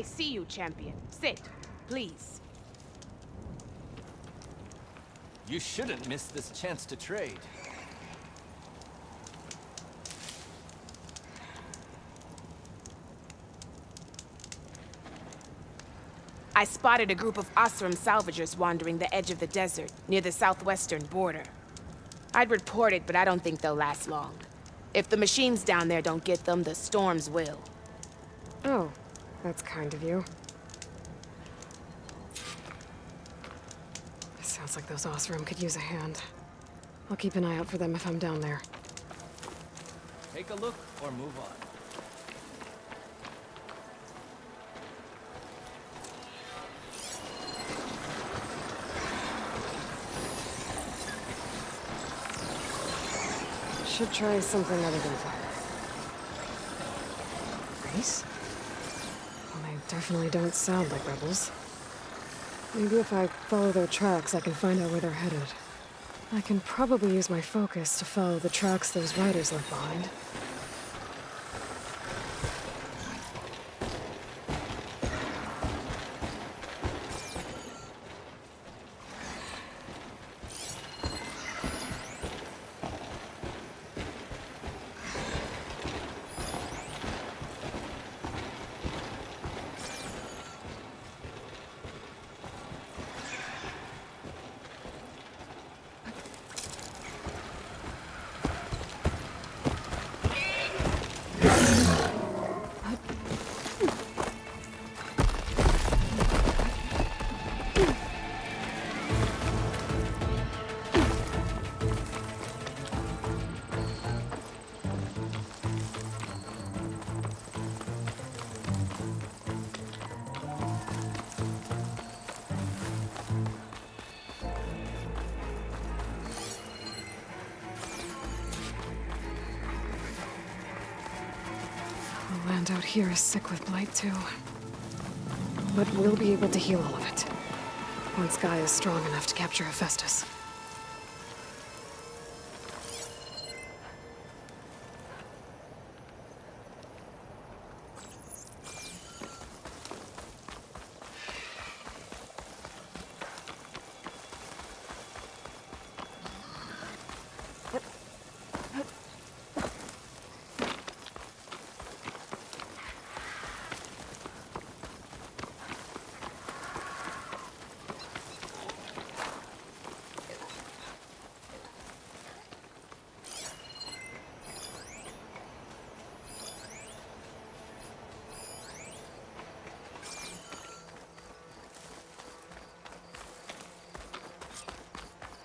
I see you, champion. Sit, please. You shouldn't miss this chance to trade. I spotted a group of Osram salvagers wandering the edge of the desert, near the southwestern border. I'd report it, but I don't think they'll last long. If the machines down there don't get them, the storms will. Oh, that's kind of you. Sounds like those Osram could use a hand. I'll keep an eye out for them if I'm down there. Take a look or move on. Should try something other than fire. Race? Well, they definitely don't sound like rebels. Maybe if I follow their tracks, I can find out where they're headed. I can probably use my focus to follow the tracks those riders left behind. The land out here is sick with blight, too. But we'll be able to heal all of it. Once Guy is strong enough to capture Hephaestus.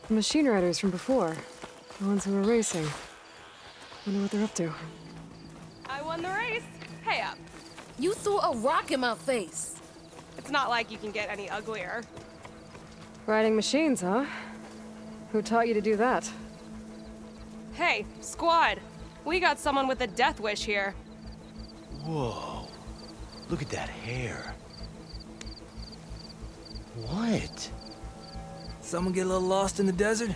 The machine riders from before. The ones who were racing. Wonder what they're up to. I won the race. Pay up. You threw a rock in my face. It's not like you can get any uglier. Riding machines, huh? Who taught you to do that? Hey, squad. We got someone with a death wish here. Whoa. Look at that hair. What? Someone get a little lost in the desert?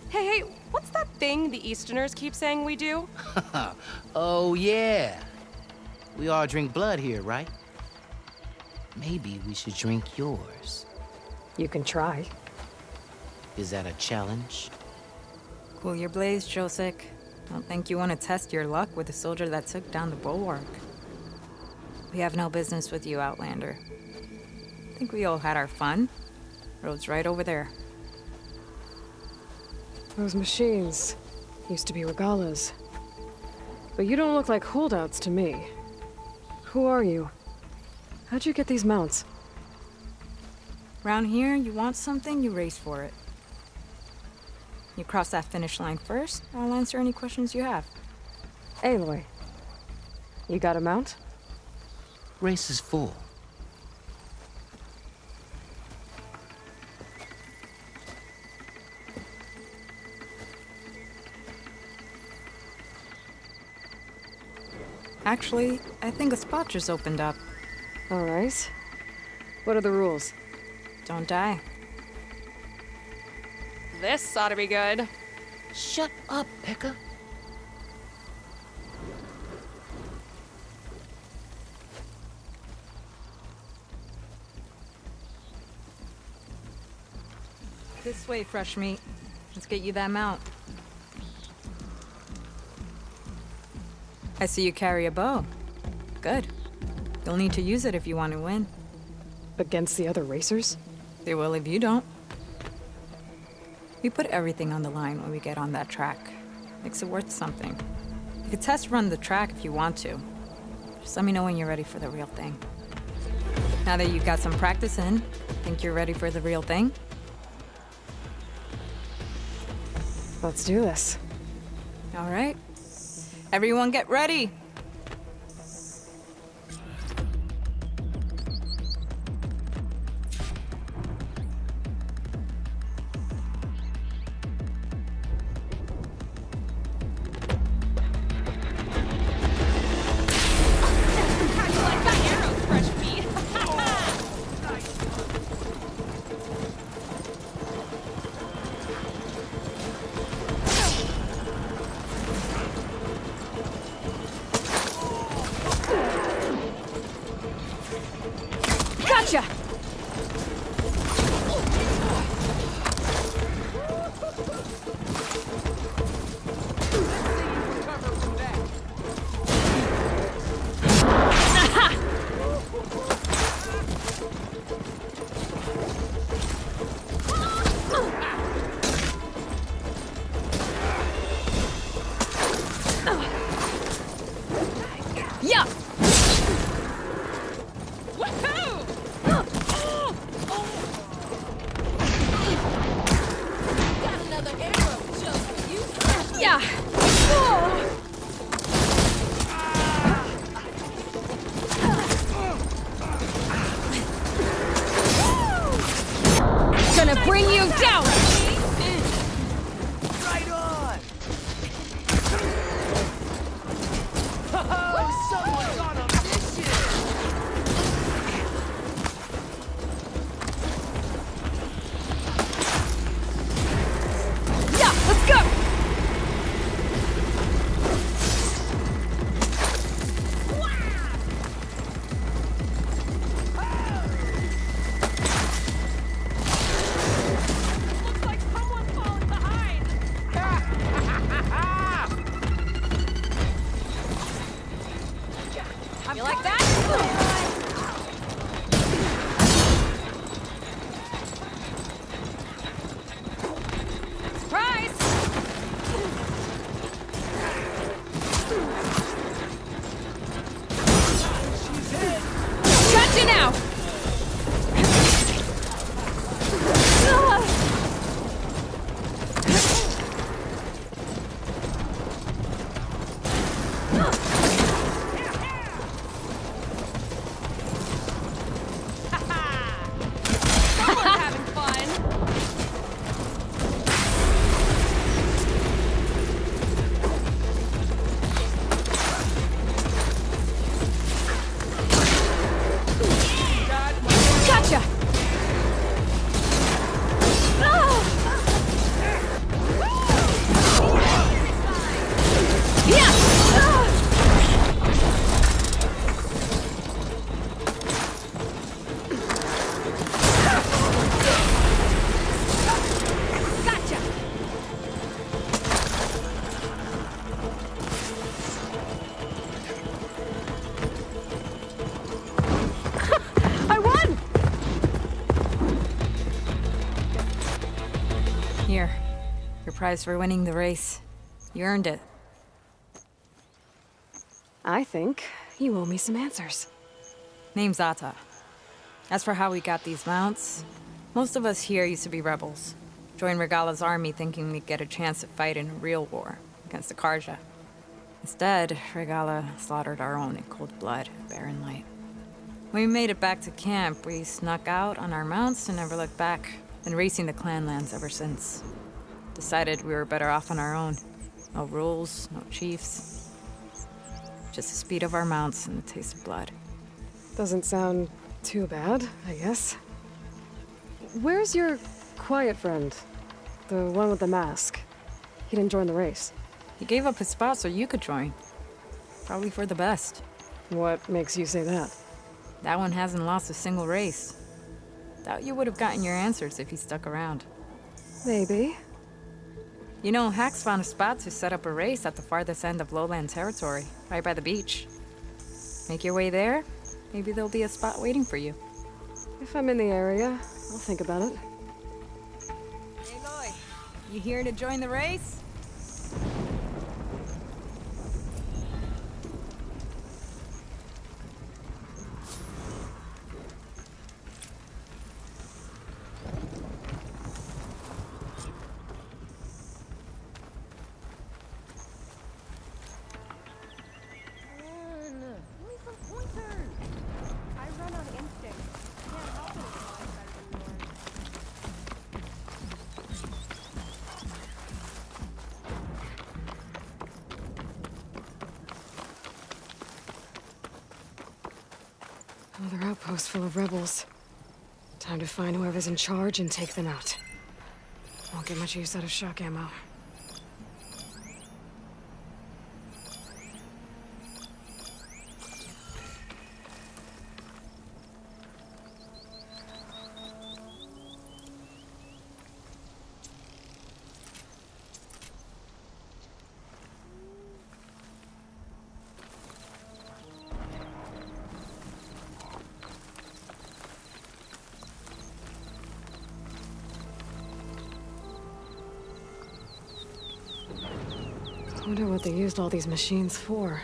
Hey, what's that thing the Easterners keep saying we do? Oh, yeah. We all drink blood here, right? Maybe we should drink yours. You can try. Is that a challenge? Cool your blaze, Josek. Don't think you want to test your luck with a soldier that took down the bulwark. We have no business with you, Outlander. Think we all had our fun. Road's right over there. Those machines used to be regalas. But you don't look like holdouts to me. Who are you? How'd you get these mounts? Round here, you want something, you race for it. You cross that finish line first, I'll answer any questions you have. Aloy, you got a mount? Race is full. Actually, I think a spot just opened up. All right. What are the rules? Don't die. This ought to be good. Shut up, Pekka. This way, fresh meat. Let's get you that mount. I see you carry a bow. Good. You'll need to use it if you want to win. Against the other racers? They will if you don't. We put everything on the line when we get on that track. Makes it worth something. You could test run the track if you want to. Just let me know when you're ready for the real thing. Now that you've got some practice in, think you're ready for the real thing? Let's do this. All right. Everyone get ready. Gotcha! Yeah! Got another arrow just for you. Yeah! Gonna bring you down! Right on! Oh, someone's on a mission! Yeah, let's go! Looks like someone's falling behind! You like that? Surprise! Gotcha now! Someone's having fun! Gotcha! Yeah! Gotcha! I won! Here. Your prize for winning the race. You earned it. I think you owe me some answers. Name's Ata. As for how we got these mounts, most of us here used to be rebels. Joined Regala's army thinking we'd get a chance to fight in a real war against the Karja. Instead, Regala slaughtered our own in cold blood at Barren Light. When we made it back to camp, we snuck out on our mounts and never looked back. Been racing the clan lands ever since. Decided we were better off on our own. No rules, no chiefs. Just the speed of our mounts and the taste of blood. Doesn't sound too bad, I guess. Where's your quiet friend? The one with the mask. He didn't join the race. He gave up his spot so you could join. Probably for the best. What makes you say that? That one hasn't lost a single race. Doubt you would have gotten your answers if he stuck around. Maybe. You know, Hacks found a spot to set up a race at the farthest end of lowland territory, right by the beach. Make your way there. Maybe there'll be a spot waiting for you. If I'm in the area, I'll think about it. Hey, Lloyd. You here to join the race? Another outpost full of rebels. Time to find whoever's in charge and take them out. Won't get much use out of shock ammo. I wonder what they used all these machines for.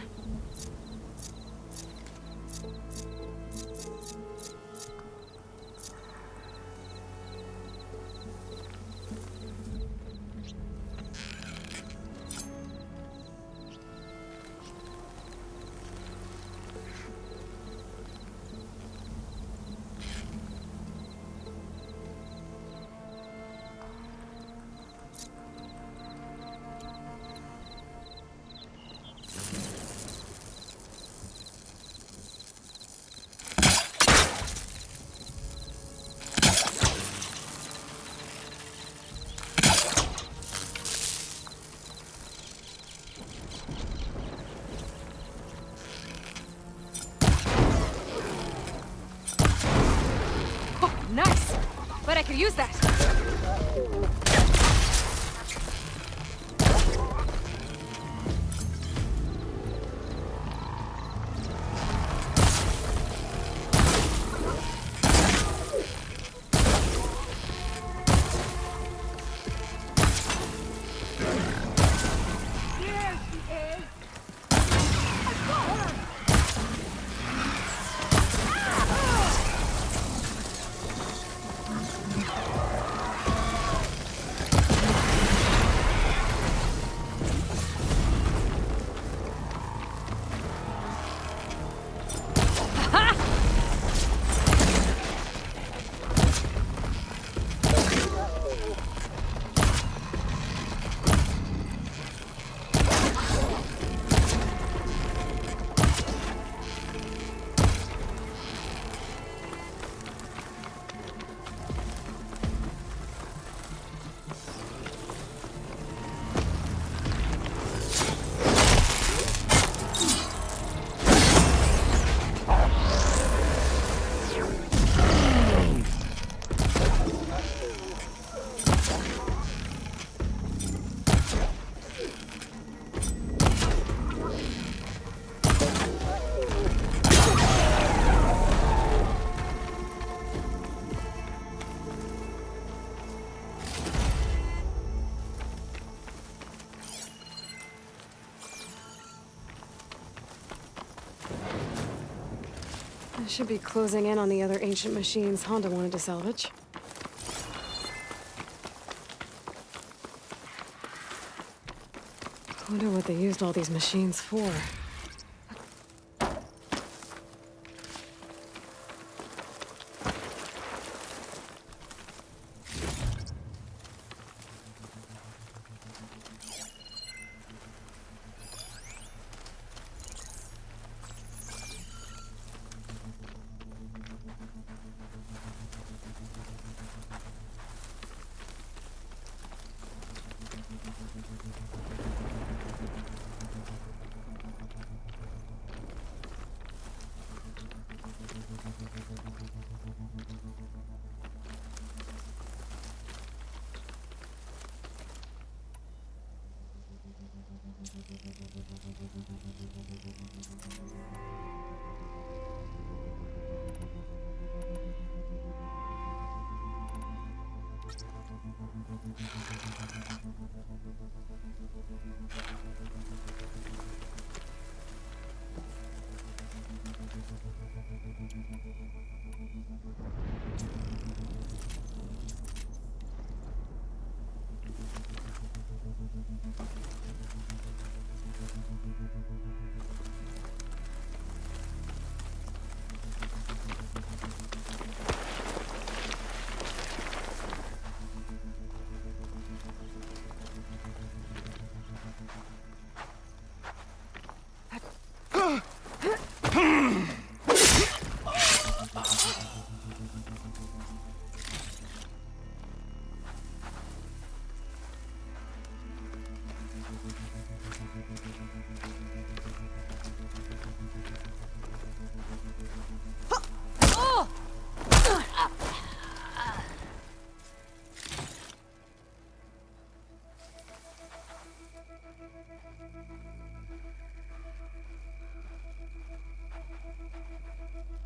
Nice! But I could use that. I should be closing in on the other ancient machines Honda wanted to salvage. I wonder what they used all these machines for.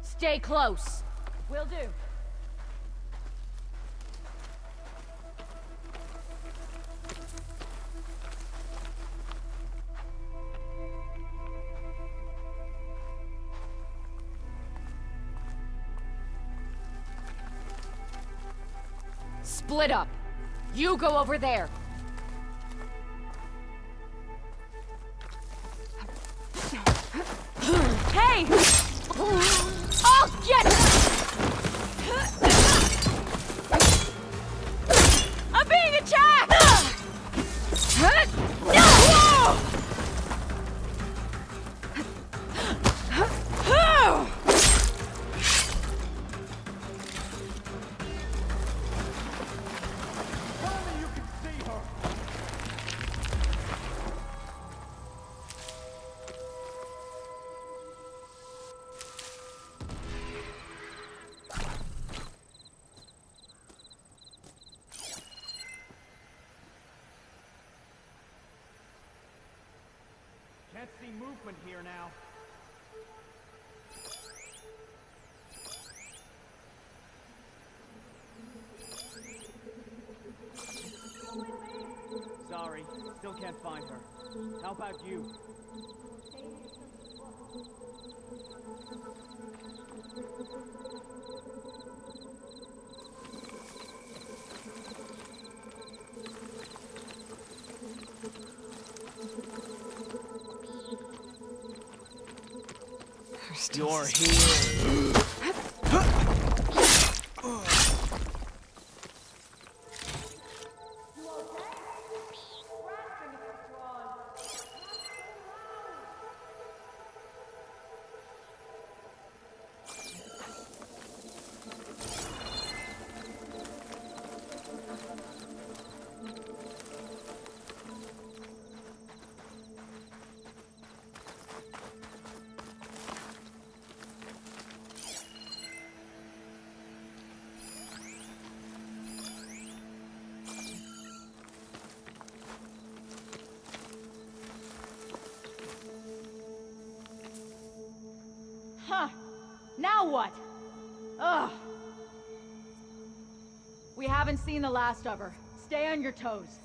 Stay close. Will do. Split up. You go over there. Hey! I'll get it! I'm being attacked! Can't see movement here now. Sorry, still can't find her. How about you? You're here. Huh. Now what? Ugh. We haven't seen the last of her. Stay on your toes.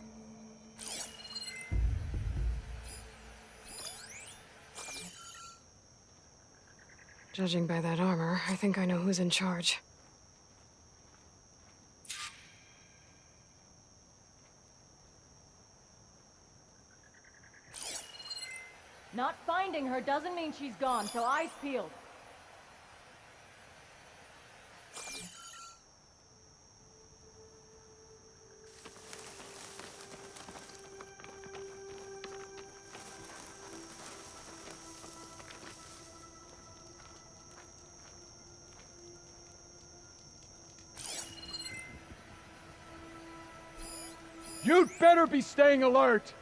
Judging by that armor, I think I know who's in charge. Not finding her doesn't mean she's gone, so eyes peeled. You'd better be staying alert!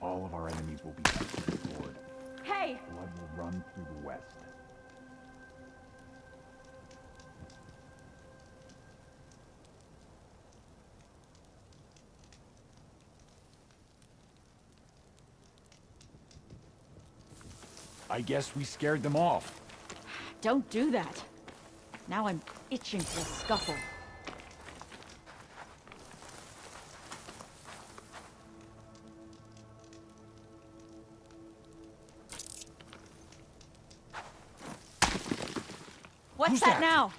All of our enemies will be destroyed. Hey! Blood will run through the west. I guess we scared them off. Don't do that. Now I'm itching for a scuffle. What's Who's that that? now?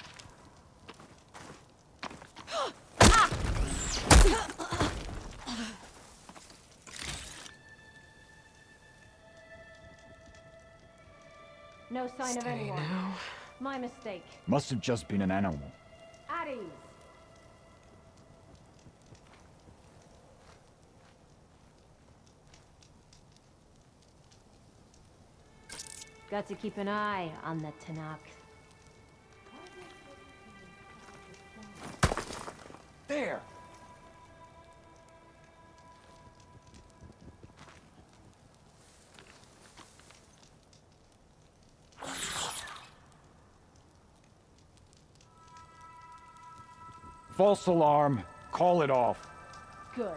No sign of Steady anyone. now. My mistake. Must have just been an animal. At ease. Got to keep an eye on the Tanakh. There! False alarm. Call it off. Good.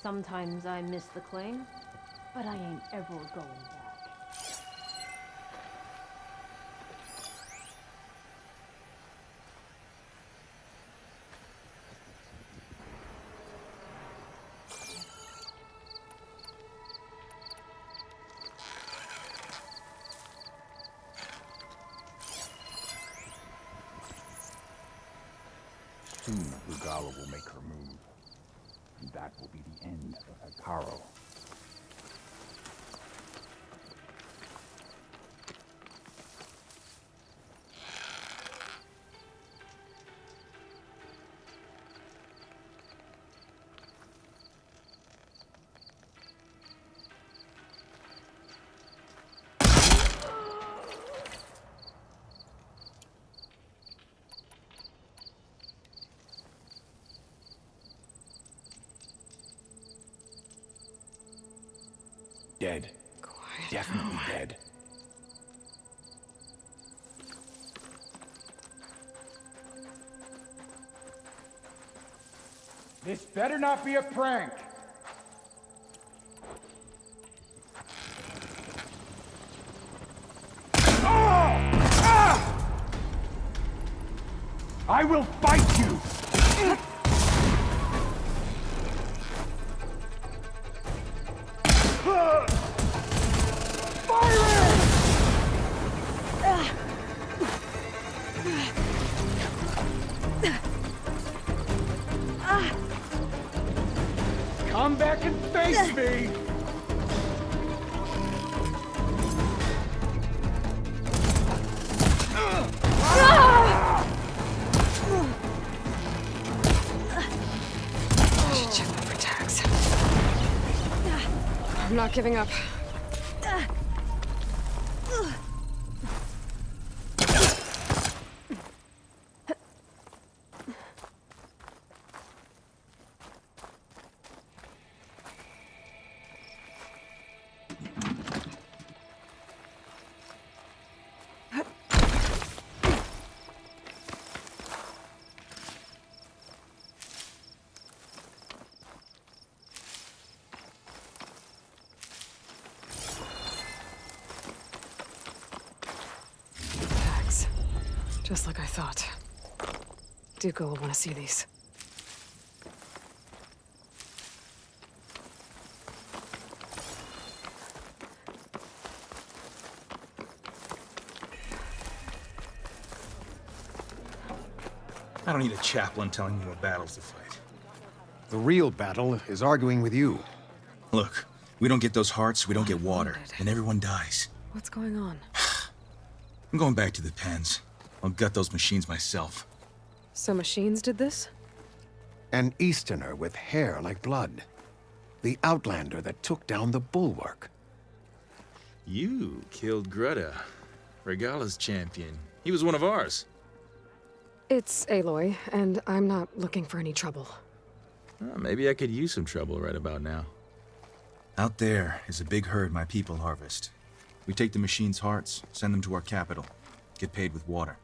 Sometimes I miss the claim, but I ain't ever going back. Soon, Regala will make her move. And that will be the end of Hekaro. Dead. Quiet Definitely now. dead. This better not be a prank! I will fight you! Come back and face me! I should check my tags. I'm not giving up. Tags. Just like I thought. Duco will want to see these. I don't need a chaplain telling me what battles to fight. The real battle is arguing with you. Look, we don't get those hearts, we don't get water, and everyone dies. What's going on? I'm going back to the pens. I'll gut those machines myself. So machines did this? An Easterner with hair like blood. The Outlander that took down the bulwark. You killed Greta, Regala's champion. He was one of ours. It's Aloy, and I'm not looking for any trouble. Maybe I could use some trouble right about now. Out there is a big herd my people harvest. We take the machines' hearts, send them to our capital, get paid with water.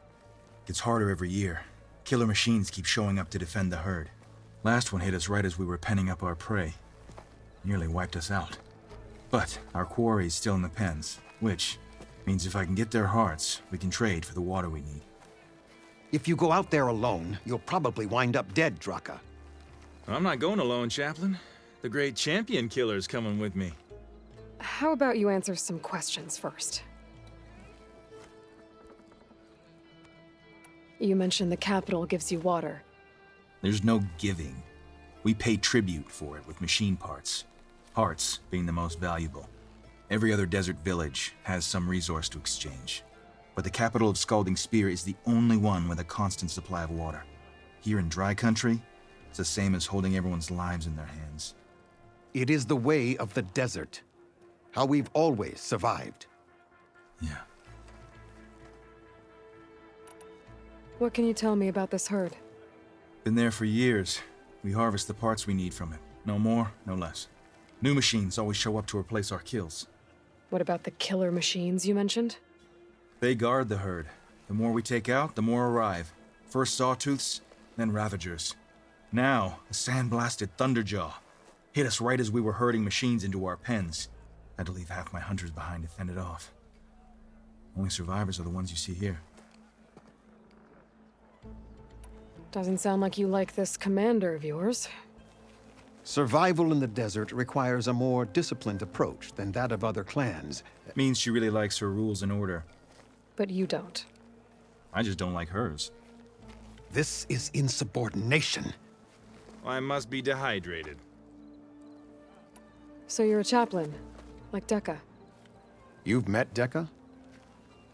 Gets harder every year. Killer machines keep showing up to defend the herd. Last one hit us right as we were penning up our prey. Nearly wiped us out. But our quarry is still in the pens, which means if I can get their hearts, we can trade for the water we need. If you go out there alone, you'll probably wind up dead, Draka. I'm not going alone, Chaplain. The great champion killer's coming with me. How about you answer some questions first? You mentioned the capital gives you water. There's no giving. We pay tribute for it with machine parts. Hearts being the most valuable. Every other desert village has some resource to exchange. But the capital of Scalding Spear is the only one with a constant supply of water. Here in dry country, it's the same as holding everyone's lives in their hands. It is the way of the desert. How we've always survived. Yeah. What can you tell me about this herd? Been there for years. We harvest the parts we need from it. No more, no less. New machines always show up to replace our kills. What about the killer machines you mentioned? They guard the herd. The more we take out, the more arrive. First sawtooths, then ravagers. Now, a sandblasted thunderjaw. Hit us right as we were herding machines into our pens. Had to leave half my hunters behind to fend it off. Only survivors are the ones you see here. Doesn't sound like you like this commander of yours. Survival in the desert requires a more disciplined approach than that of other clans. Means she really likes her rules and order. But you don't. I just don't like hers. This is insubordination. I must be dehydrated. So you're a chaplain, like Dekka. You've met Dekka?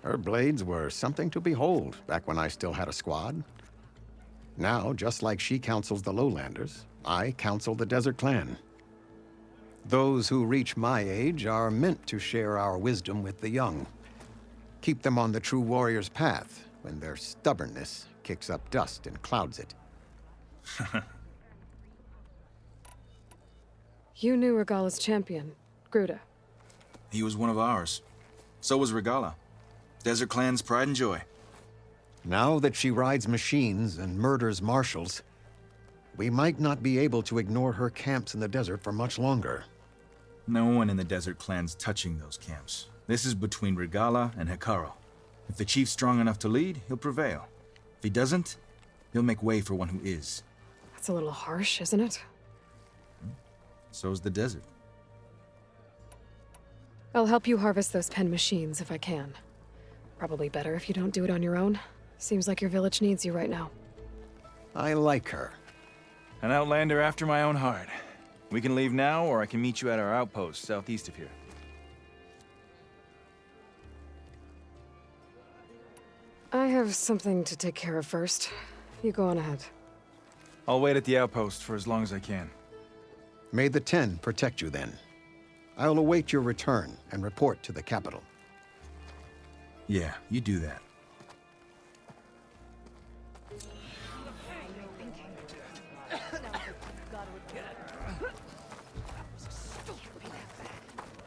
Her blades were something to behold back when I still had a squad. Now, just like she counsels the lowlanders, I counsel the Desert Clan. Those who reach my age are meant to share our wisdom with the young. Keep them on the true warrior's path when their stubbornness kicks up dust and clouds it. You knew Regala's champion, Gruda. He was one of ours. So was Regala. Desert Clan's pride and joy. Now that she rides machines and murders marshals, we might not be able to ignore her camps in the desert for much longer. No one in the Desert Clan's touching those camps. This is between Regala and Hikaru. If the chief's strong enough to lead, he'll prevail. If he doesn't, he'll make way for one who is. That's a little harsh, isn't it? So's the desert. I'll help you harvest those pen machines if I can. Probably better if you don't do it on your own. Seems like your village needs you right now. I like her. An outlander after my own heart. We can leave now, or I can meet you at our outpost southeast of here. I have something to take care of first. You go on ahead. I'll wait at the outpost for as long as I can. May the Ten protect you then. I'll await your return and report to the capital. Yeah, you do that.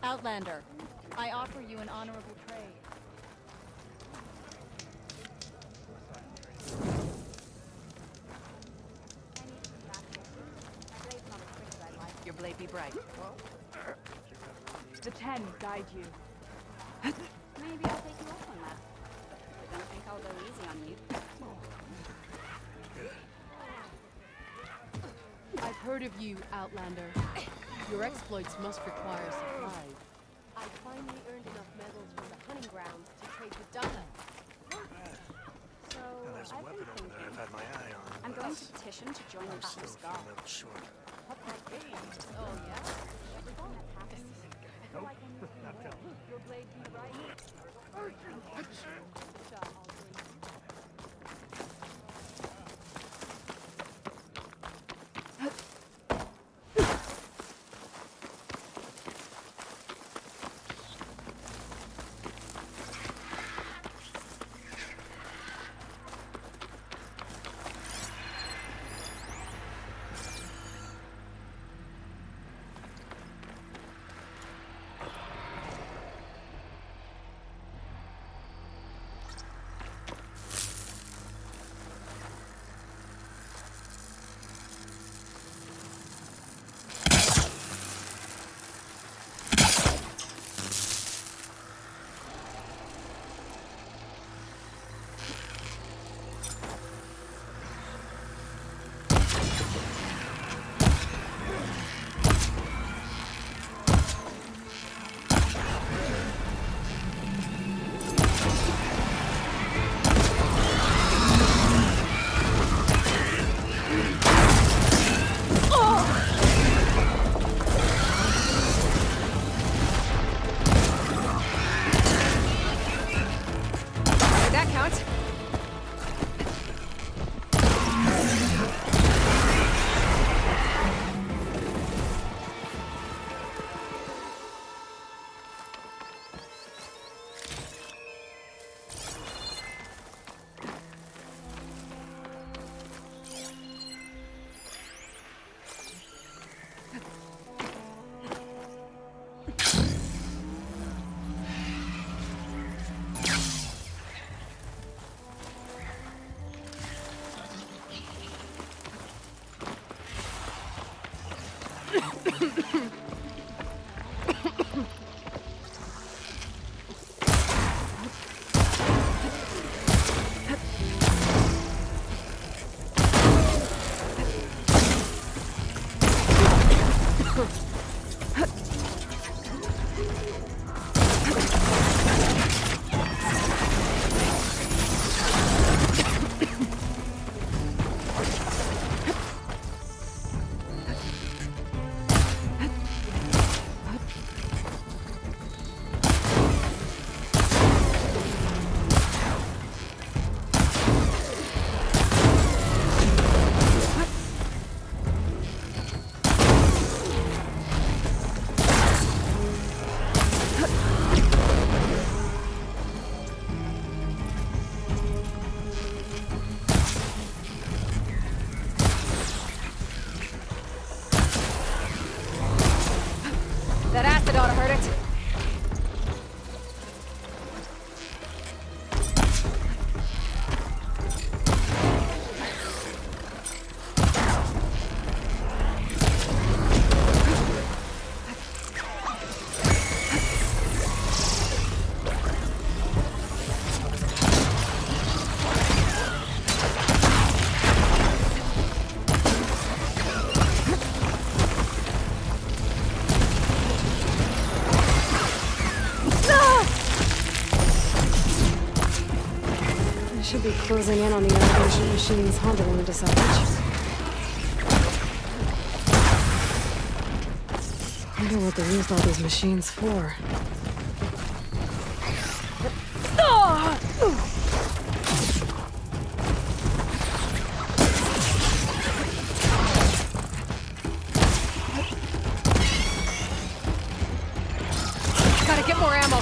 Outlander, I offer you an honorable trade. Your blade be bright. The Ten guide you. Maybe I'll take you up on that. I don't think I'll go easy on you. I've heard of you, Outlander. Your exploits must require supplies. I finally earned enough medals from the hunting grounds to trade with Dunga. So, There's a weapon over there I've had my eye on. I'm going to petition to join the still Battle feeling Scar. a little short. Oh, yeah? Everything that happens Nope, not telling. Your blade be right. That acid ought to hurt it. Should be closing in on the ancient machines Honda wanted to salvage. I wonder what they used all these machines for. Gotta get more ammo.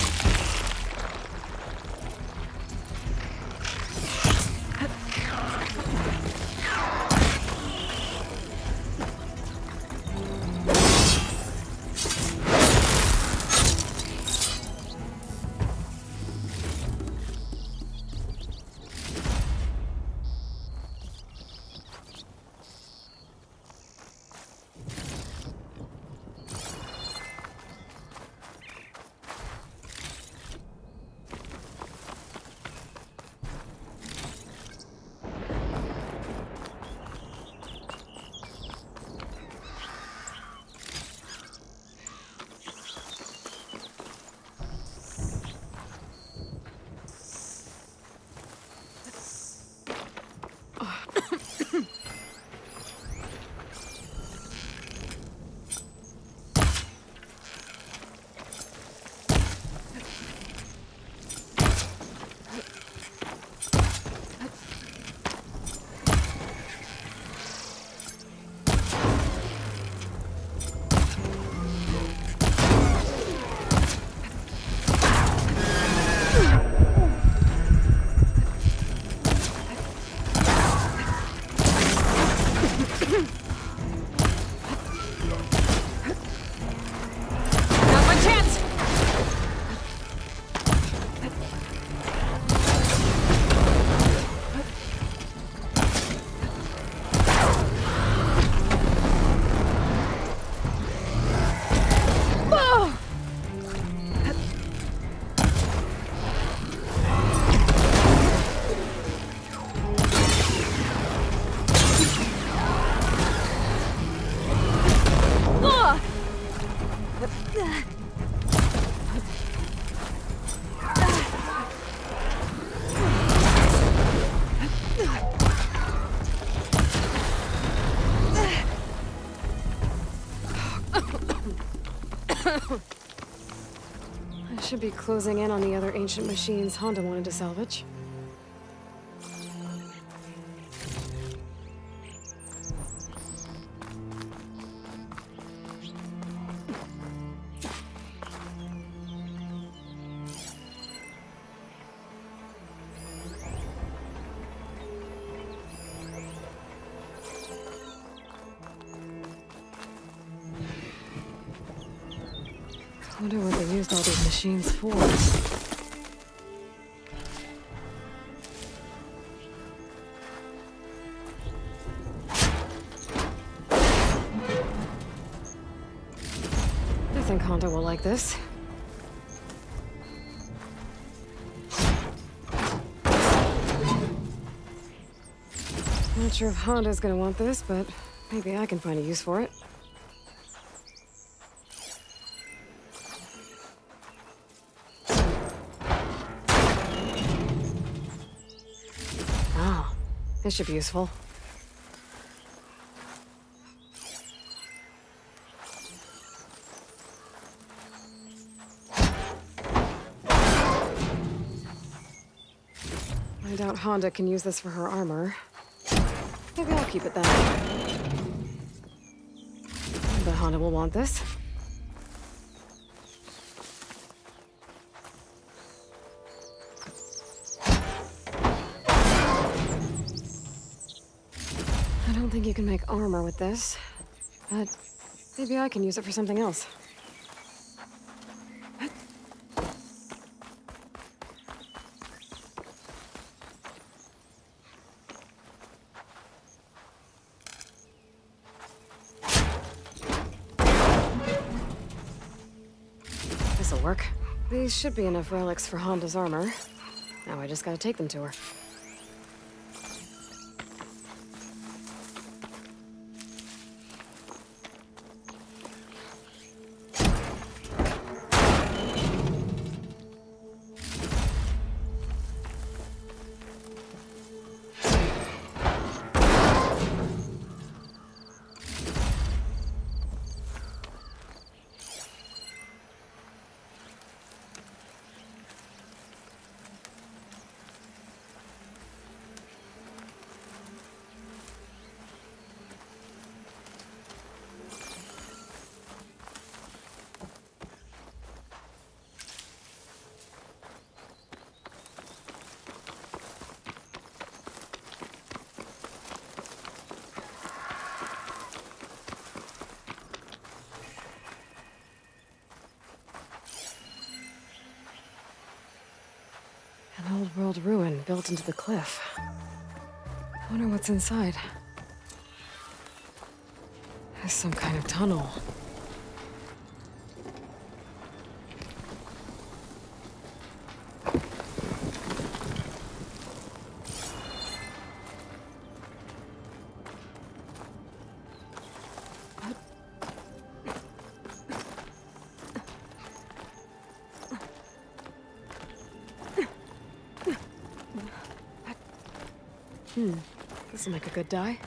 I should be closing in on the other ancient machines Honda wanted to salvage. I wonder what they used all these machines for. think Honda will like this. Not sure if Honda's gonna want this, but maybe I can find a use for it. Ah, this should be useful. I doubt Honda can use this for her armor. Maybe I'll keep it then. But Honda will want this. I don't think you can make armor with this, but maybe I can use it for something else. This'll work. These should be enough relics for Honda's armor. Now I just gotta take them to her. An old world ruin built into the cliff. I wonder what's inside. There's some kind of tunnel. This'll make a good die.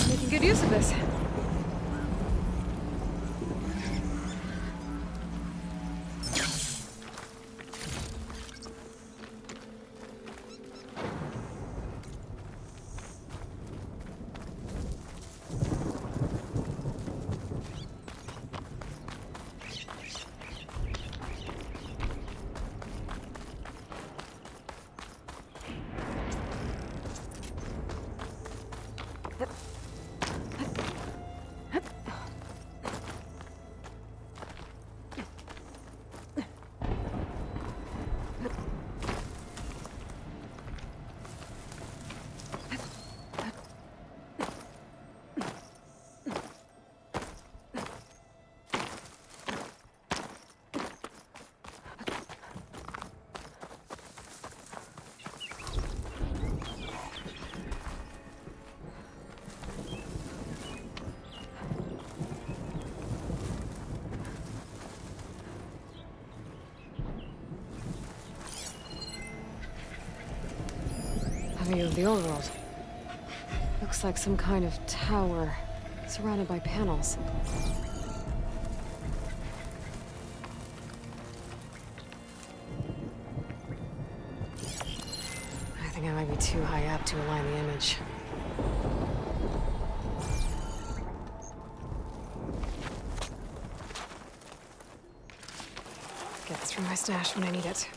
Making good use of this. View of the overworld. Looks like some kind of tower, surrounded by panels. I think I might be too high up to align the image. Get through my stash when I need it.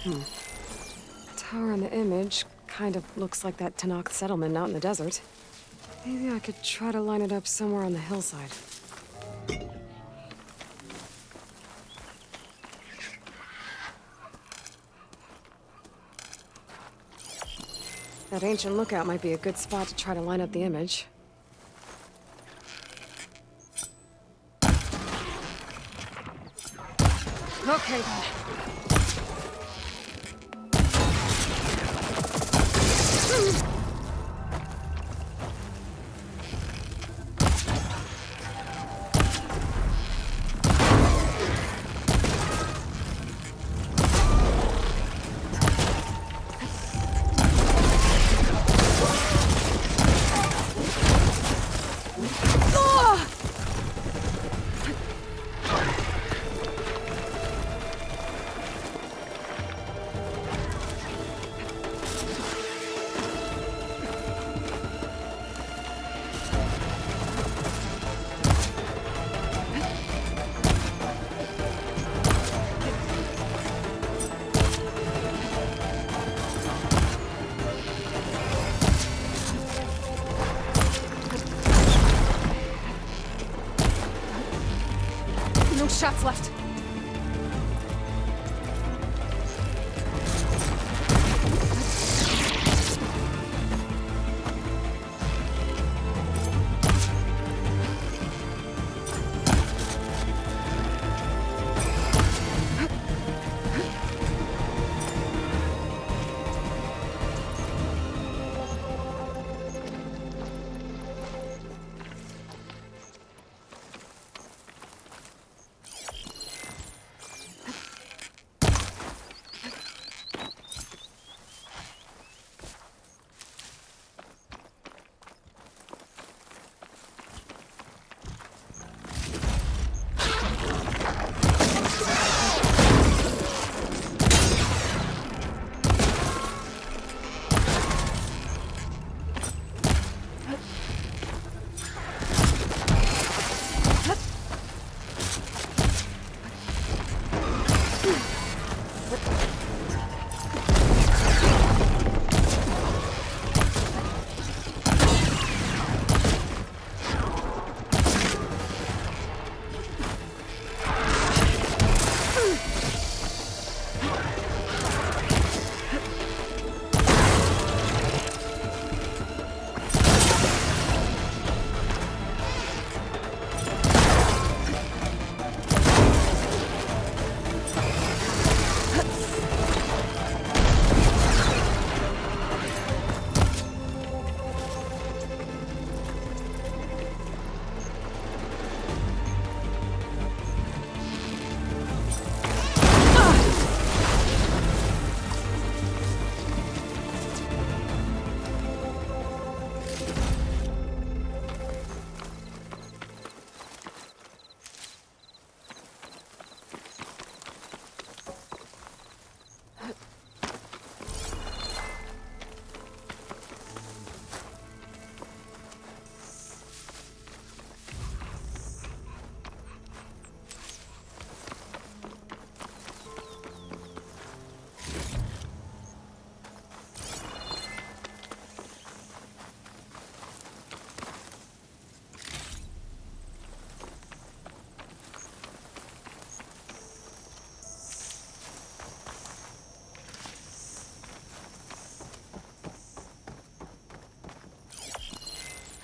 The tower in the image kind of looks like that Tanakh settlement out in the desert. Maybe I could try to line it up somewhere on the hillside. That ancient lookout might be a good spot to try to line up the image. Okay, then. shots left.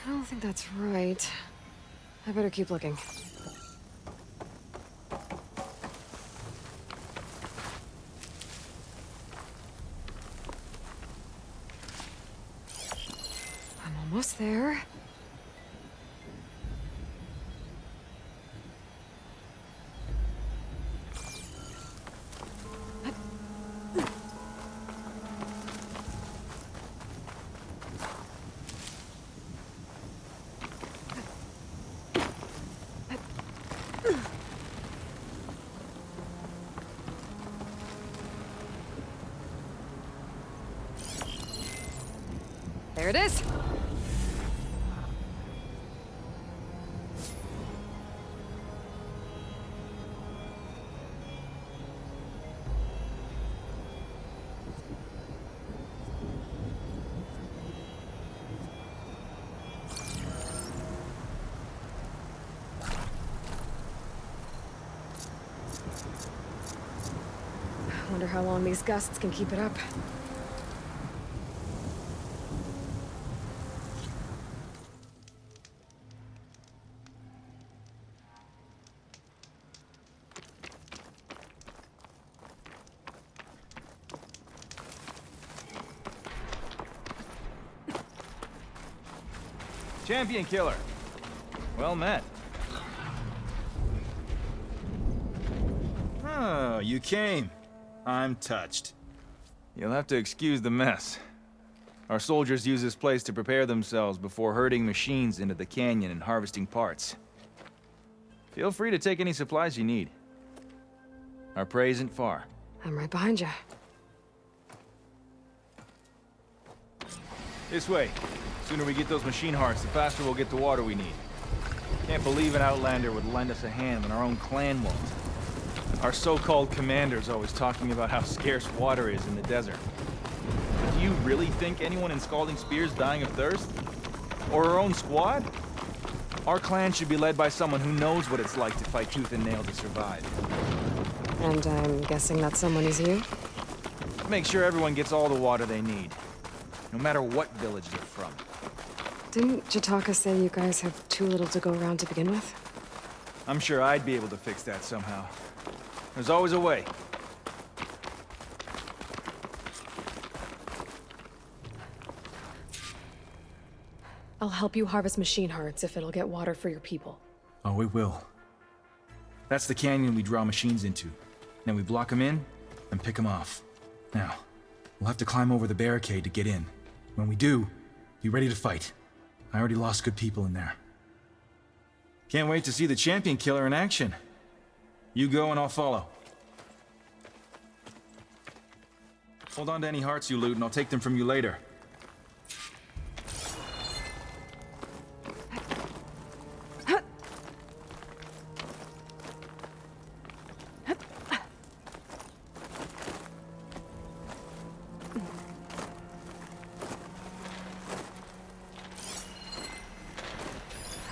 I don't think that's right. I better keep looking. I'm almost there. There it is! I wonder how long these gusts can keep it up. Champion killer. Well met. Oh, you came. I'm touched. You'll have to excuse the mess. Our soldiers use this place to prepare themselves before herding machines into the canyon and harvesting parts. Feel free to take any supplies you need. Our prey isn't far. I'm right behind you. This way. Sooner we get those machine hearts, the faster we'll get the water we need. Can't believe an Outlander would lend us a hand when our own clan won't. Our so-called commander's always talking about how scarce water is in the desert. Do you really think anyone in Scalding Spear's dying of thirst? Or our own squad? Our clan should be led by someone who knows what it's like to fight tooth and nail to survive. And I'm guessing that someone is you? Make sure everyone gets all the water they need, no matter what village they're from. Didn't Jataka say you guys have too little to go around to begin with? I'm sure I'd be able to fix that somehow. There's always a way. I'll help you harvest machine hearts if it'll get water for your people. Oh, it will. That's the canyon we draw machines into. Then we block them in and pick them off. Now, we'll have to climb over the barricade to get in. When we do, be ready to fight. I already lost good people in there. Can't wait to see the champion killer in action. You go and I'll follow. Hold on to any hearts you loot and I'll take them from you later.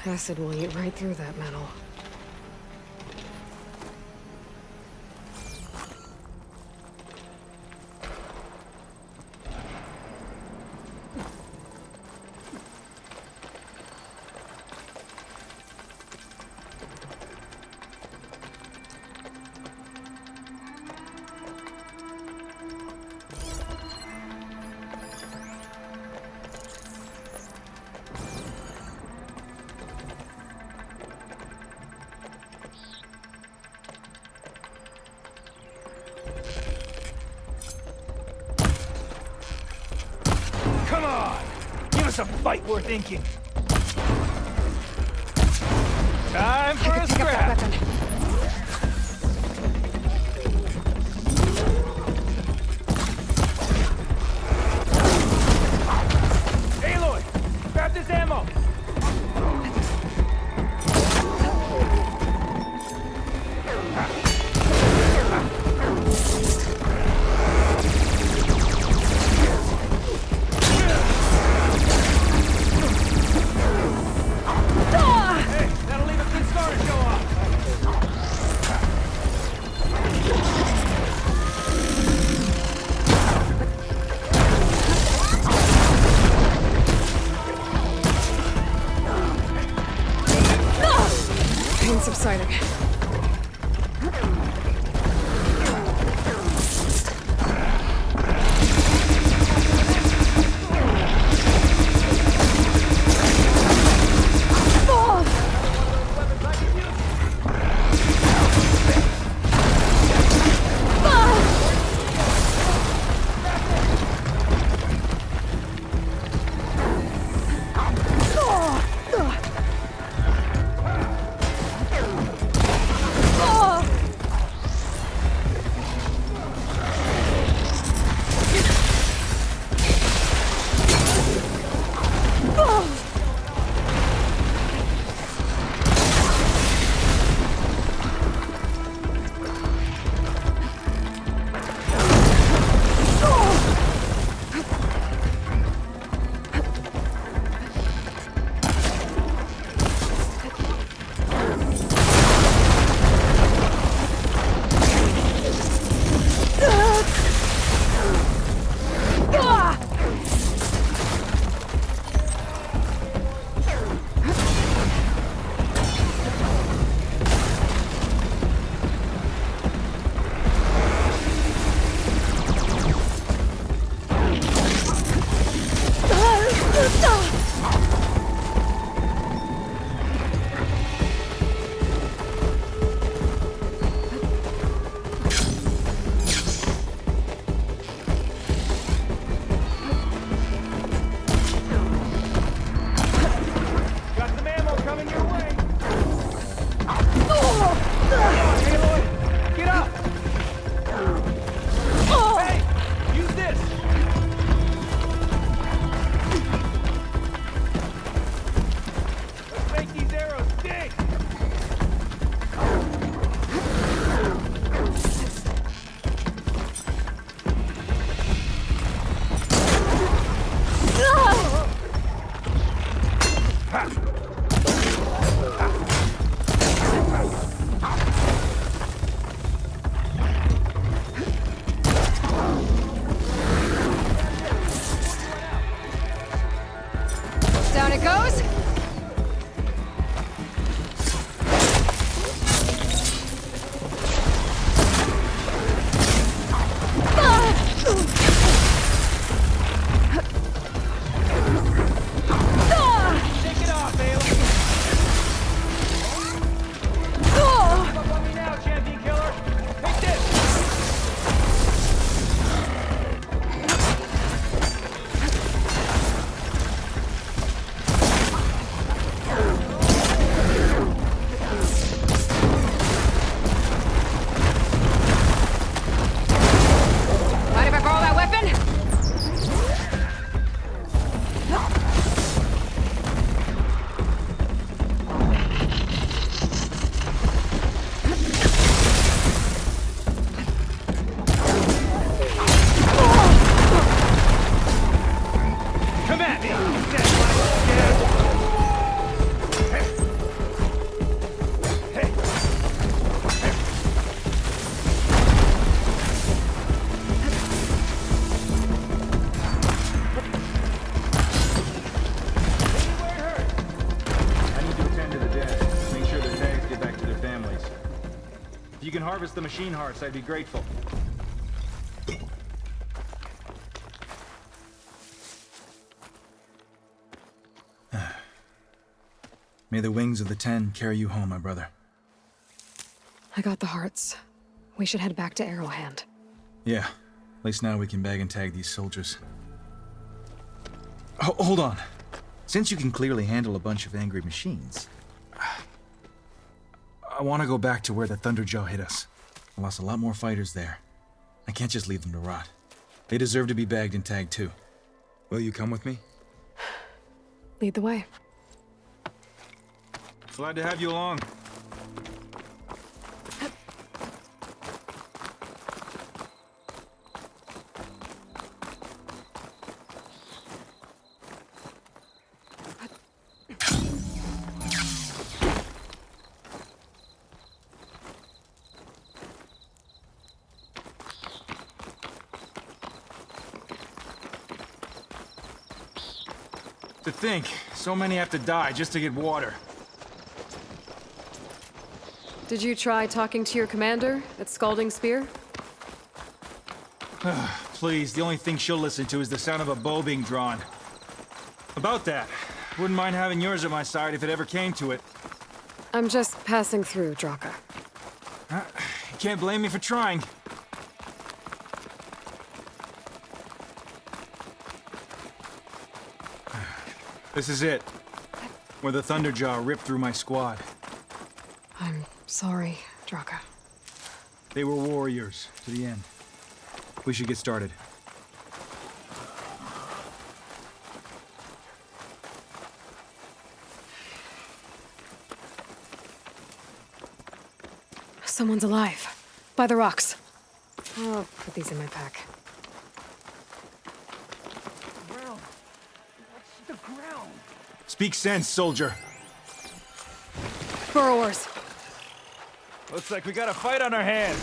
Acid will eat right through that metal. Come on! Give us a fight worth thinking. Time for a scrap! Aloy! Grab this ammo! Pain subsiding. Down it goes. Shake it off, Avila. Up on me now, champion killer. Take this. Mind if I borrow that weapon? Come at me. I need to attend to the dead. Make sure their tags get back to their families. If you can harvest the machine hearts, I'd be grateful. May the wings of the 10 carry you home, my brother. I got the hearts. We should head back to Arrowhand. Yeah, at least now we can bag and tag these soldiers. Hold on. Since you can clearly handle a bunch of angry machines, I want to go back to where the Thunderjaw hit us. I lost a lot more fighters there. I can't just leave them to rot. They deserve to be bagged and tagged too. Will you come with me? Lead the way. Glad to have you along. To think, so many have to die just to get water. Did you try talking to your commander at Scalding Spear? Please, the only thing she'll listen to is the sound of a bow being drawn. About that, wouldn't mind having yours at my side if it ever came to it. I'm just passing through, Draka. You can't blame me for trying. This is it. Where the Thunderjaw ripped through my squad. I'm sorry, Draka. They were warriors to the end. We should get started. Someone's alive. By the rocks. I'll put these in my pack. Ground. What's the ground? Speak sense, soldier. Burrowers. Looks like we got a fight on our hands.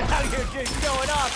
Now you're just showing off,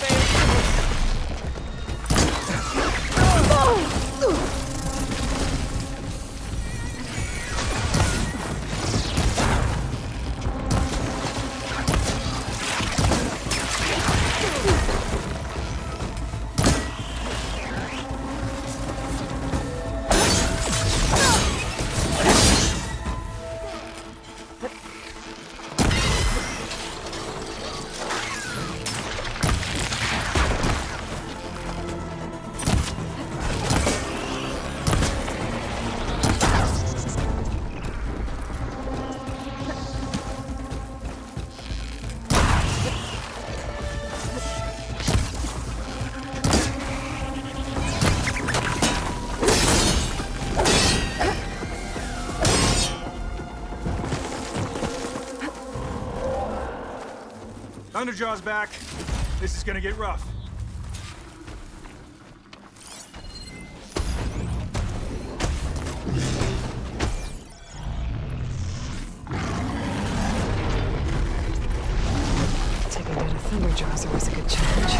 Thunderjaw's back. This is gonna get rough. is always a good challenge.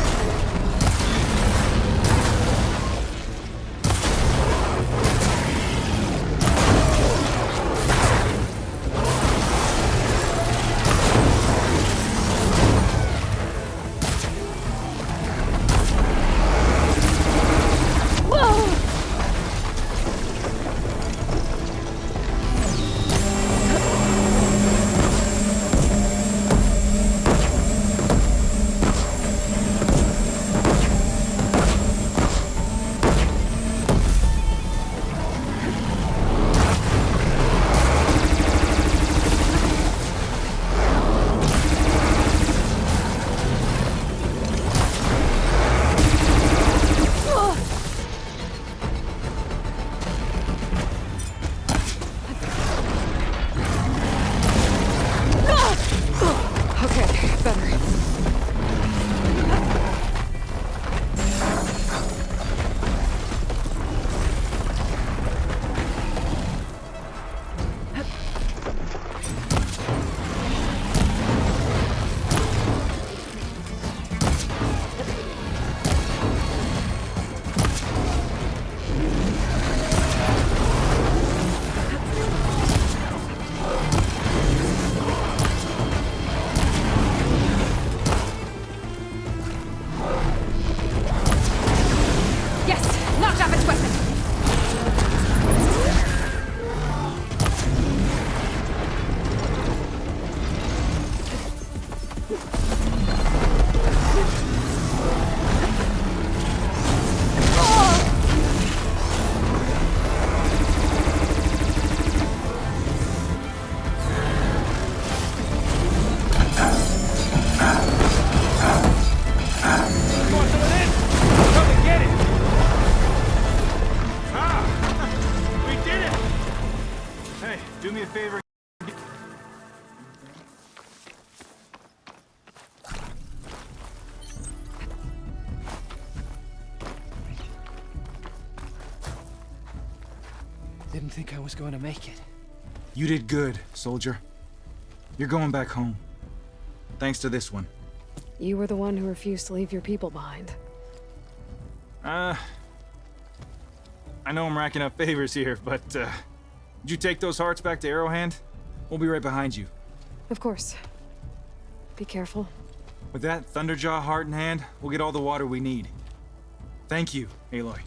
Didn't think I was going to make it. You did good, soldier. You're going back home. Thanks to this one. You were the one who refused to leave your people behind. I know I'm racking up favors here, but, did you take those hearts back to Arrowhand? We'll be right behind you. Of course. Be careful. With that Thunderjaw heart in hand, we'll get all the water we need. Thank you, Aloy.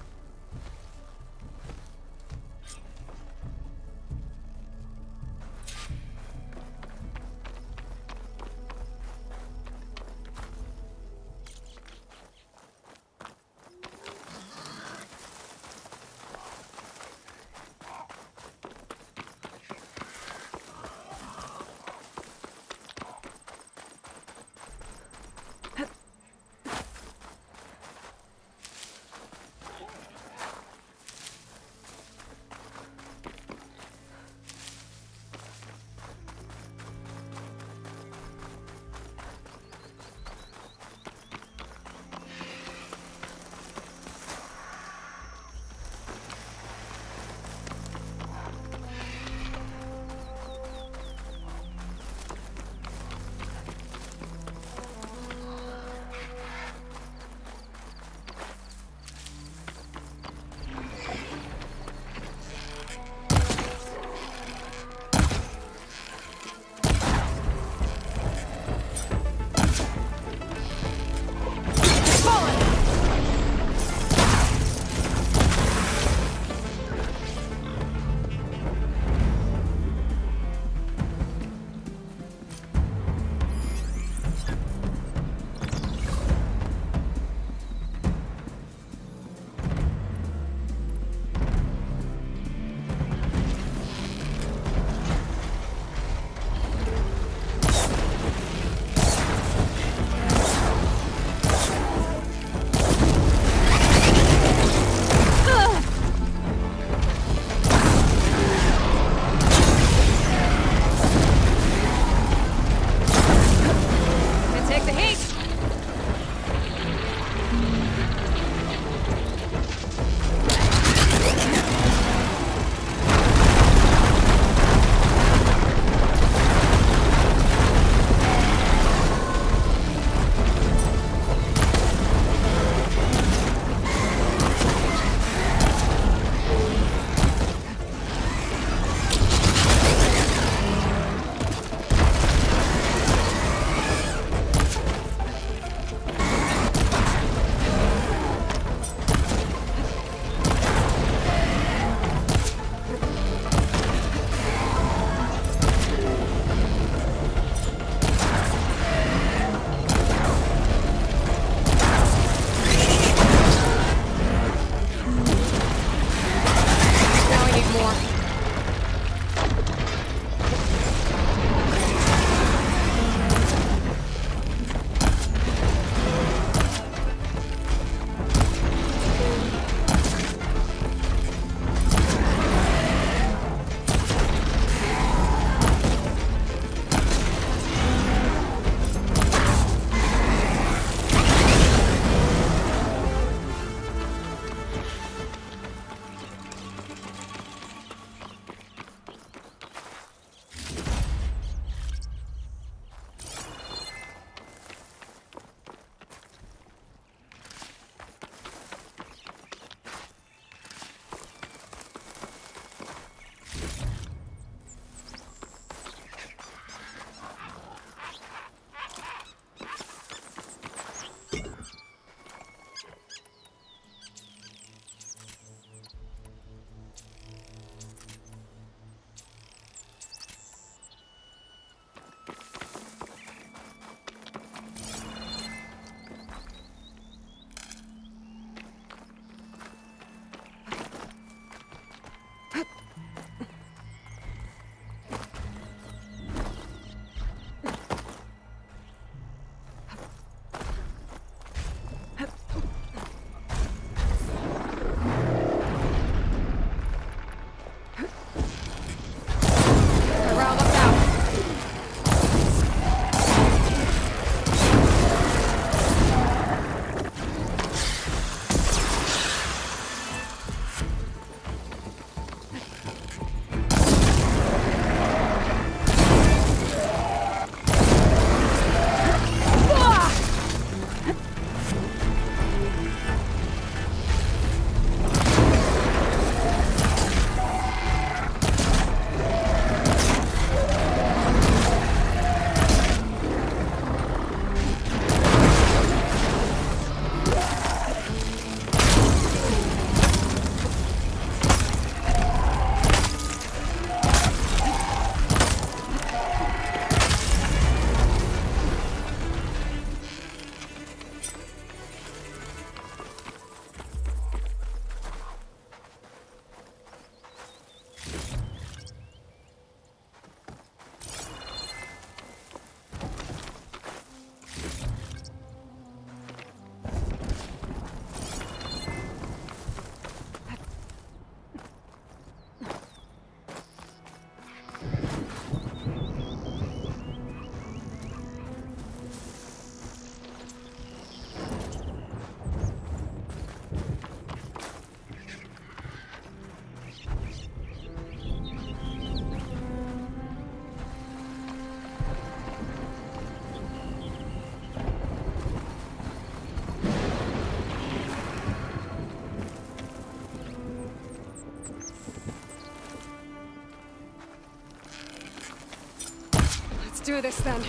do this then.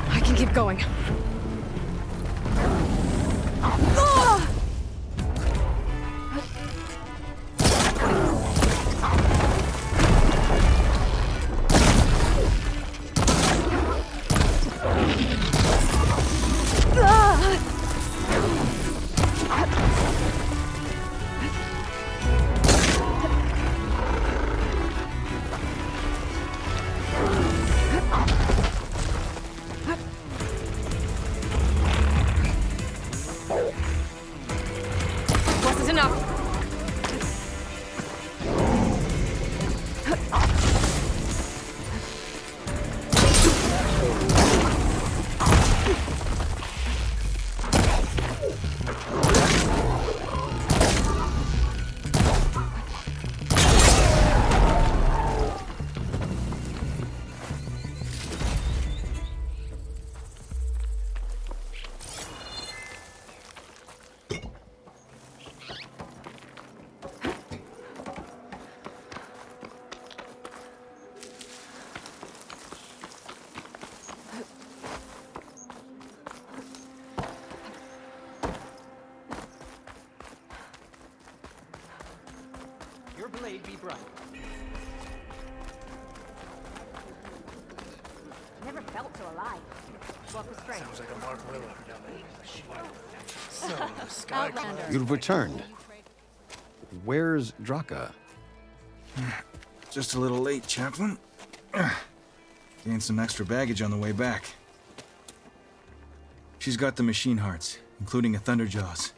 I can keep going. Wasn't enough. Your blade be bright. Never felt so alive. What restraint? Sounds like a Mark Willer. So, the sky cloud. You've returned. Where's Draka? Just a little late, Chaplain. Gained some extra baggage on the way back. She's got the machine hearts, including a Thunderjaws.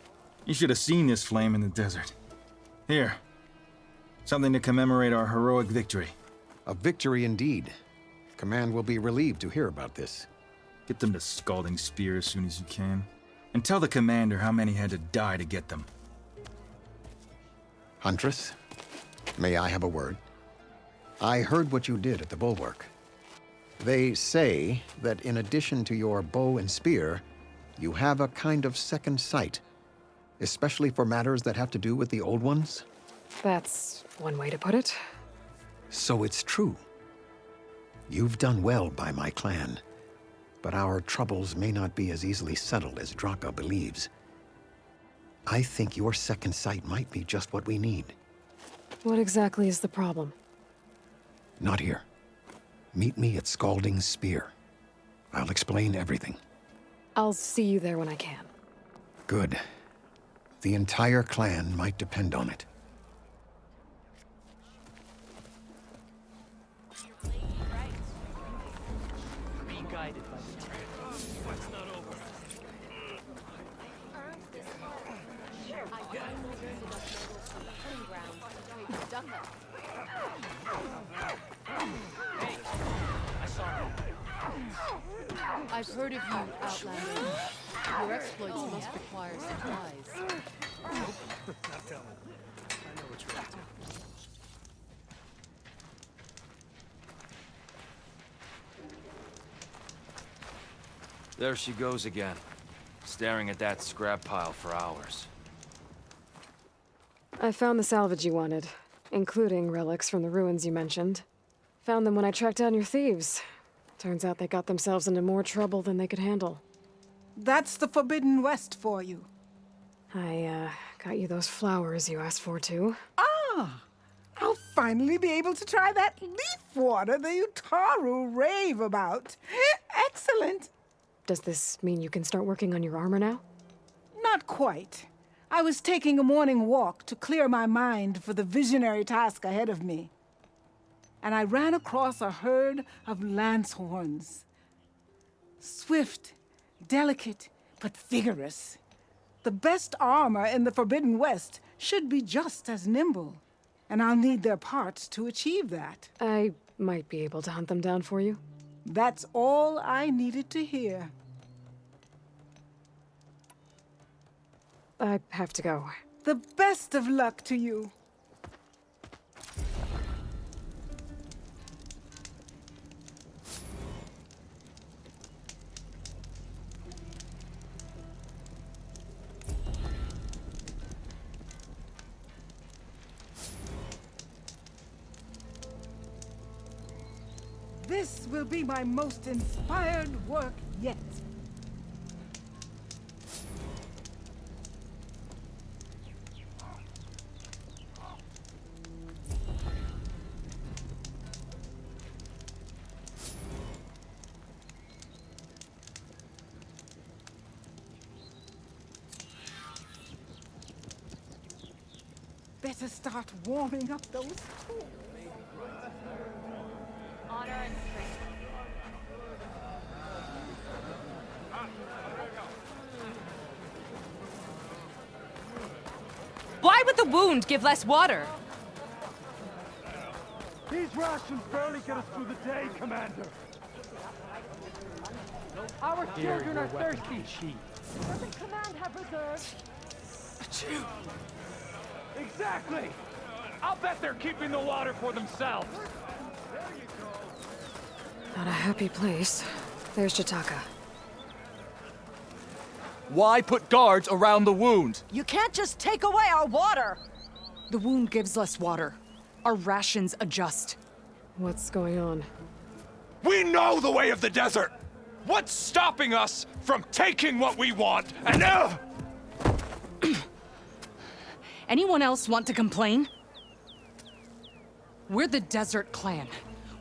You should have seen this flame in the desert. Here. Something to commemorate our heroic victory. A victory indeed. Command will be relieved to hear about this. Get them to Scalding Spear as soon as you can. And tell the commander how many had to die to get them. Huntress, may I have a word? I heard what you did at the bulwark. They say that in addition to your bow and spear, you have a kind of second sight, especially for matters that have to do with the old ones. That's one way to put it. So it's true. You've done well by my clan, but our troubles may not be as easily settled as Draka believes. I think your second sight might be just what we need. What exactly is the problem? Not here. Meet me at Scalding Spear. I'll explain everything. I'll see you there when I can. Good. The entire clan might depend on it. Being guided by the tide. Fight's not over. Hey, I saw that. I've heard of you, Outlander. Your exploits must require supplies. Not telling. I know what you're up to. There she goes again, staring at that scrap pile for hours. I found the salvage you wanted, including relics from the ruins you mentioned. Found them when I tracked down your thieves. Turns out they got themselves into more trouble than they could handle. That's the Forbidden West for you. I, got you those flowers you asked for, too. Ah! I'll finally be able to try that leaf water the Utaru rave about. Excellent! Does this mean you can start working on your armor now? Not quite. I was taking a morning walk to clear my mind for the visionary task ahead of me. And I ran across a herd of lancehorns. Swift, delicate, but vigorous. The best armor in the Forbidden West should be just as nimble. And I'll need their parts to achieve that. I might be able to hunt them down for you. That's all I needed to hear. I have to go. The best of luck to you. This will be my most inspired work yet. Better start warming up those tools. Honor and strength. Why would the wound give less water? These rations barely get us through the day, Commander. Our children are thirsty. Doesn't command have reserves? Exactly! I'll bet they're keeping the water for themselves. Not a happy place. There's Jataka. Why put guards around the wound? You can't just take away our water! The wound gives less water. Our rations adjust. What's going on? We know the way of the desert! What's stopping us from taking what we want and Anyone else want to complain? We're the Desert Clan.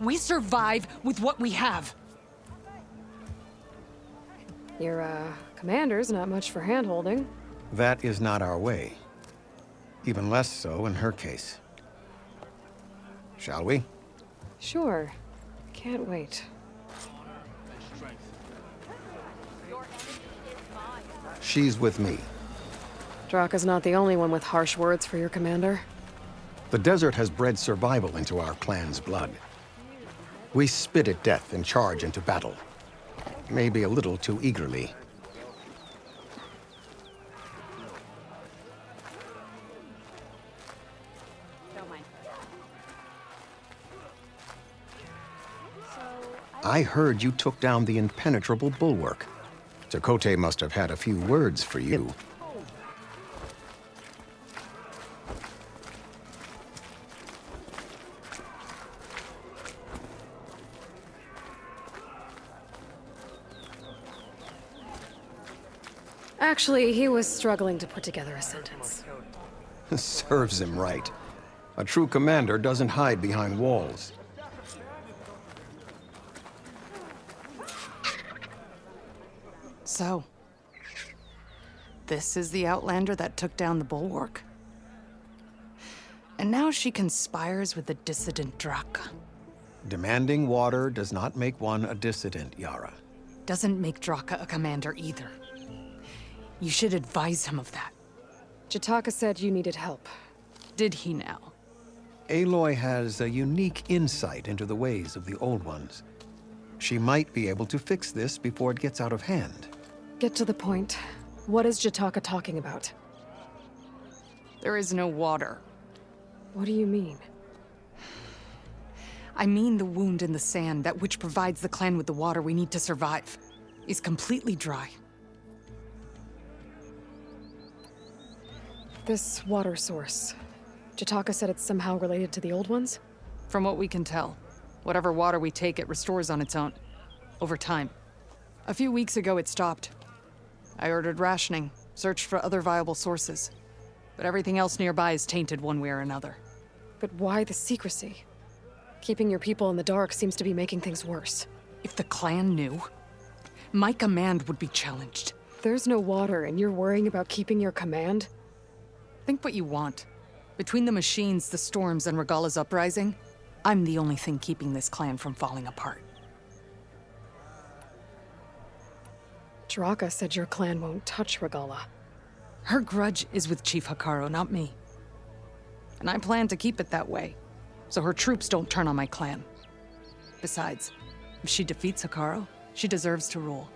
We survive with what we have. Your, commander's not much for hand-holding. That is not our way. Even less so in her case. Shall we? Sure. Can't wait. She's with me. Draka's not the only one with harsh words for your commander. The desert has bred survival into our clan's blood. We spit at death and charge into battle. Maybe a little too eagerly. Don't mind. I heard you took down the impenetrable bulwark. Chakotay must have had a few words for you. Actually, he was struggling to put together a sentence. Serves him right. A true commander doesn't hide behind walls. So, this is the Outlander that took down the bulwark. And now she conspires with the dissident Draka. Demanding water does not make one a dissident, Yara. Doesn't make Draka a commander either. You should advise him of that. Jataka said you needed help. Did he now? Aloy has a unique insight into the ways of the Old Ones. She might be able to fix this before it gets out of hand. Get to the point. What is Jataka talking about? There is no water. What do you mean? I mean the wound in the sand, that which provides the clan with the water we need to survive, is completely dry. This water source. Jataka said it's somehow related to the Old Ones? From what we can tell, whatever water we take, it restores on its own. Over time. A few weeks ago, it stopped. I ordered rationing, searched for other viable sources. But everything else nearby is tainted one way or another. But why the secrecy? Keeping your people in the dark seems to be making things worse. If the clan knew, my command would be challenged. There's no water and you're worrying about keeping your command? Think what you want. Between the machines, the storms, and Regalla's uprising, I'm the only thing keeping this clan from falling apart. Draka said your clan won't touch Regalla. Her grudge is with Chief Hikaru, not me. And I plan to keep it that way, so her troops don't turn on my clan. Besides, if she defeats Hikaru, she deserves to rule.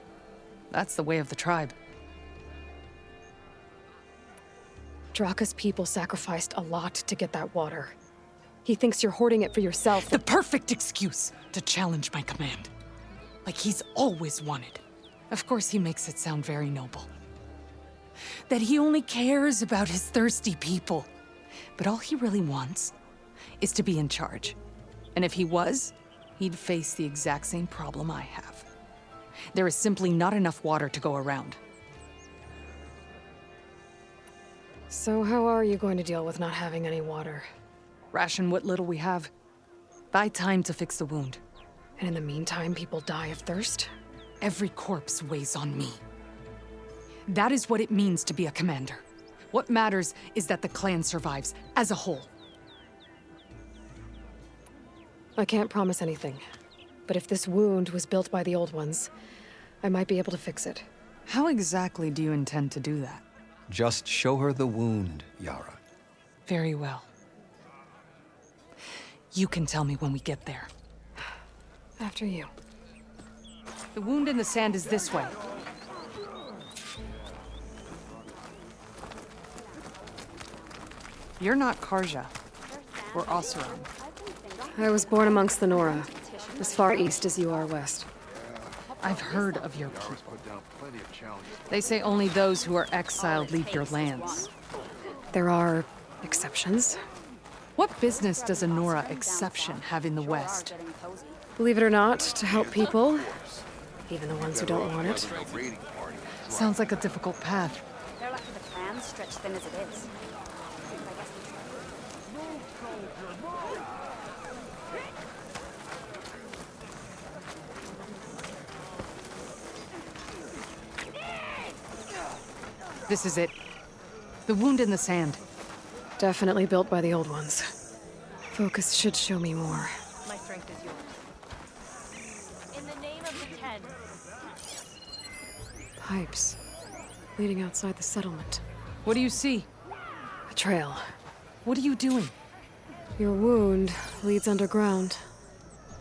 That's the way of the tribe. Draka's people sacrificed a lot to get that water. He thinks you're hoarding it for yourself. The perfect excuse to challenge my command. Like he's always wanted. Of course he makes it sound very noble. That he only cares about his thirsty people. But all he really wants is to be in charge. And if he was, he'd face the exact same problem I have. There is simply not enough water to go around. So how are you going to deal with not having any water? Ration what little we have. Buy time to fix the wound. And in the meantime, people die of thirst? Every corpse weighs on me. That is what it means to be a commander. What matters is that the clan survives, as a whole. I can't promise anything. But if this wound was built by the old ones, I might be able to fix it. How exactly do you intend to do that? Just show her the wound, Yara. Very well. You can tell me when we get there. After you. The wound in the sand is this way. You're not Karja. We're Oseram. I was born amongst the Nora, as far east as you are west. I've heard of your people. They say only those who are exiled leave your lands. There are exceptions. What business does a Nora exception have in the West? Believe it or not, to help people, even the ones who don't want it. Sounds like a difficult path. They're lucky the plan's stretched thin as it is. This is it. The wound in the sand. Definitely built by the old ones. Focus should show me more. My strength is yours. In the name of the Ten. Pipes. Leading outside the settlement. What do you see? A trail. What are you doing? Your wound leads underground.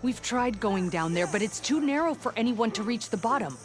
We've tried going down there, but it's too narrow for anyone to reach the bottom.